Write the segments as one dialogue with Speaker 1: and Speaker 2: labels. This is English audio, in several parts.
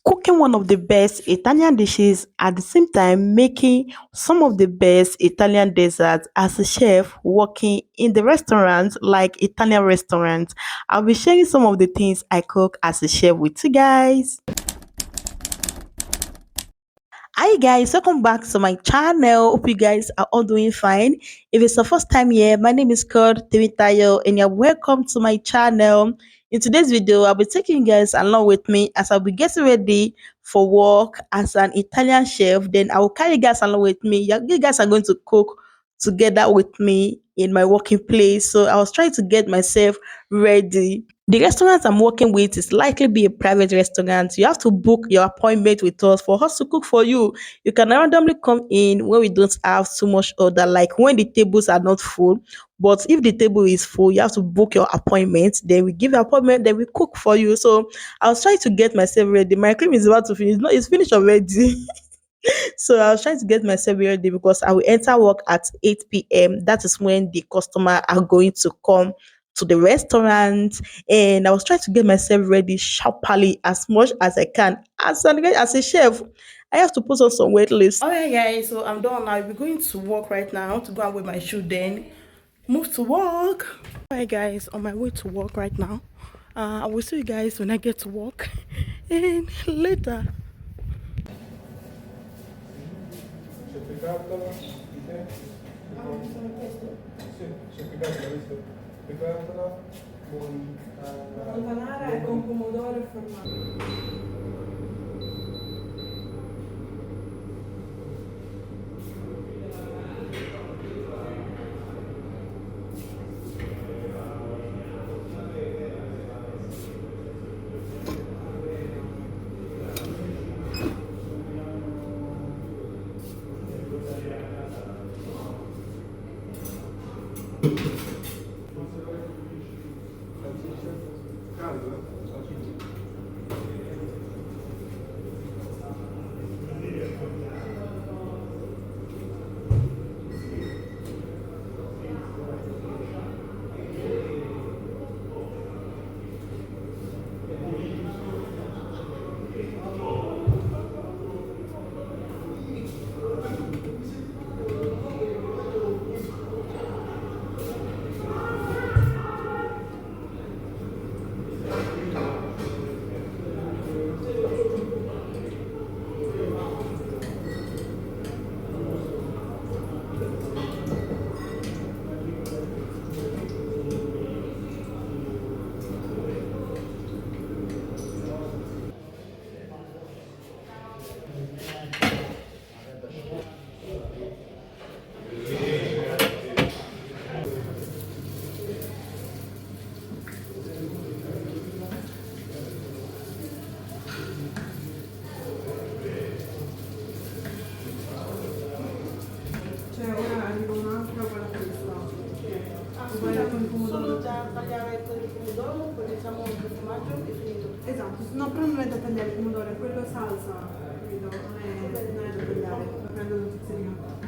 Speaker 1: cooking one of the best Italian dishes at the same time making some of the best Italian desserts as a chef working in the restaurants like Italian restaurants. I'll be sharing some of the things I cook as a chef with you guys. Hi guys, welcome back to my channel. Hope you guys are all doing fine. If it's the first time here, my name is called Timitayo and you're welcome to my channel. In today's video, I'll be taking you guys along with me as I'll be getting ready for work as an Italian chef. Then I will carry you guys along with me. You guys are going to cook together with me in my working place. So I was trying to get myself ready. The restaurant I'm working with is likely be a private restaurant. You have to book your appointment with us for us to cook for you. You can randomly come in when we don't have too much order, like when the tables are not full. But if the table is full, you have to book your appointment. Then we give your appointment, then we cook for you. So I was trying to get myself ready. My cream is about to finish. No, it's finished already. So I was trying to get myself ready because I will enter work at 8 p.m. That is when the customer are going to come to the restaurant. And I was trying to get myself ready sharply as much as I can. As a chef, I have to put on some weight list. Alright guys, so I'm done. I'll be going to work right now to go and wear my shoe then move to work. Alright guys, on my way to work right now. I will see you guys when I get to work and later.
Speaker 2: Certificatela, sì,
Speaker 1: Mi sono chiesto
Speaker 2: sì, certificatela, visto? Certificatela con
Speaker 1: Montanara con pomodoro e formaggio.
Speaker 2: caldo, salsiccia.
Speaker 3: Cioè ora arriva un'altra quella questa.
Speaker 1: Aspetta, solo da tagliare quello di pomodoro, poi diciamo il formaggio e finito.
Speaker 3: Esatto, no però non è da tagliare il pomodoro, è quello salsa, capito? Non è da tagliare, lo prendo da pizzerino.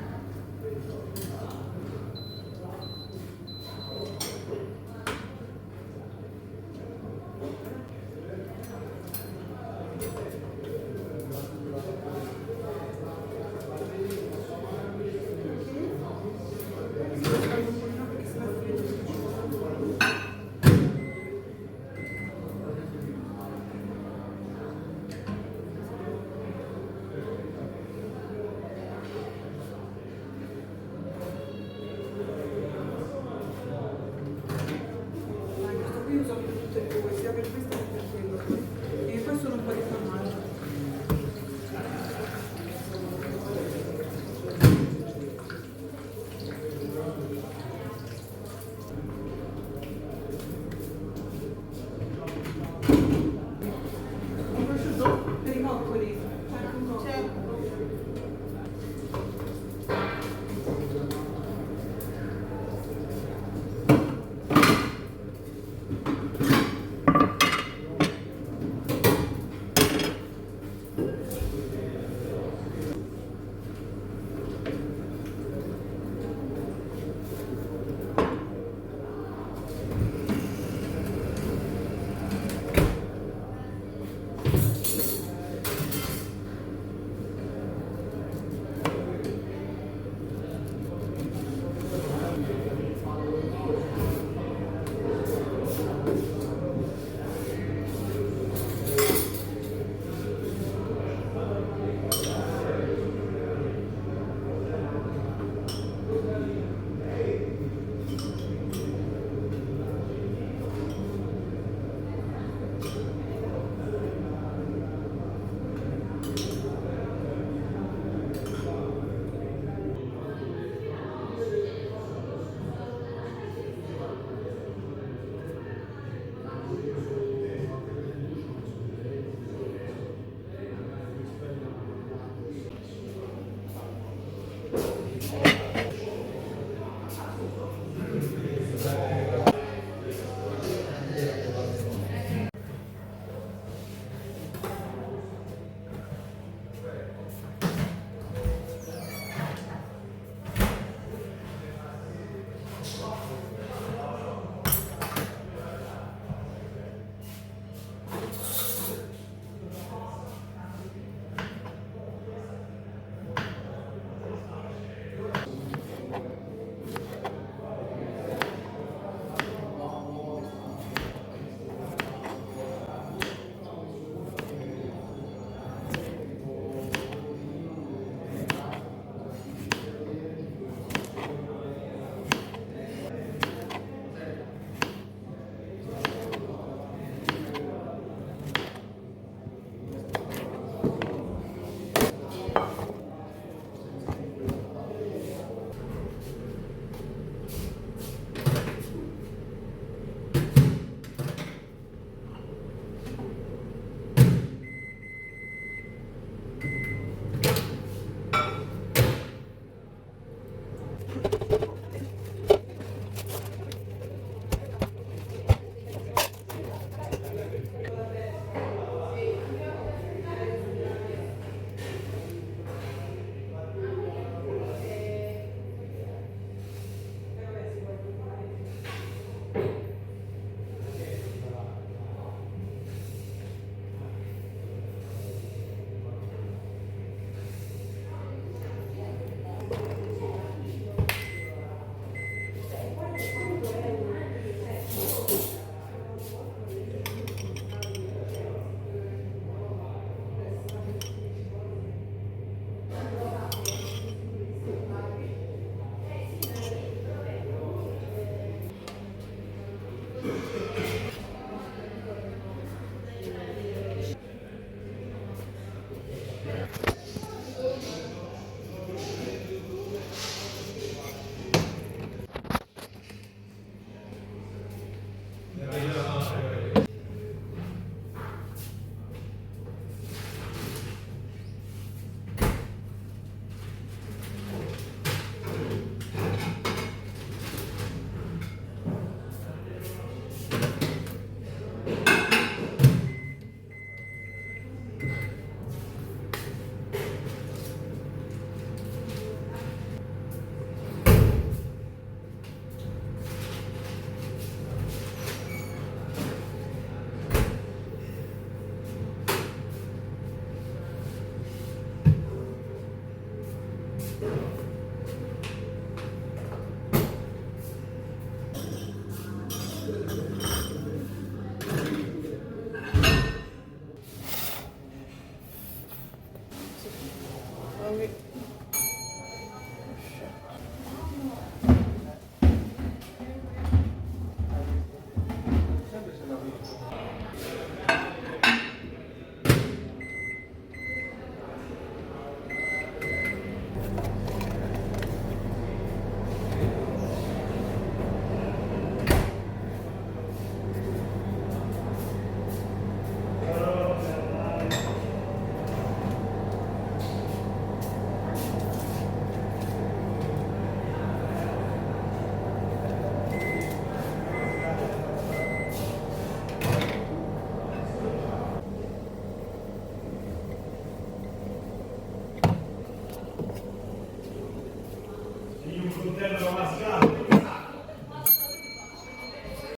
Speaker 3: Ok.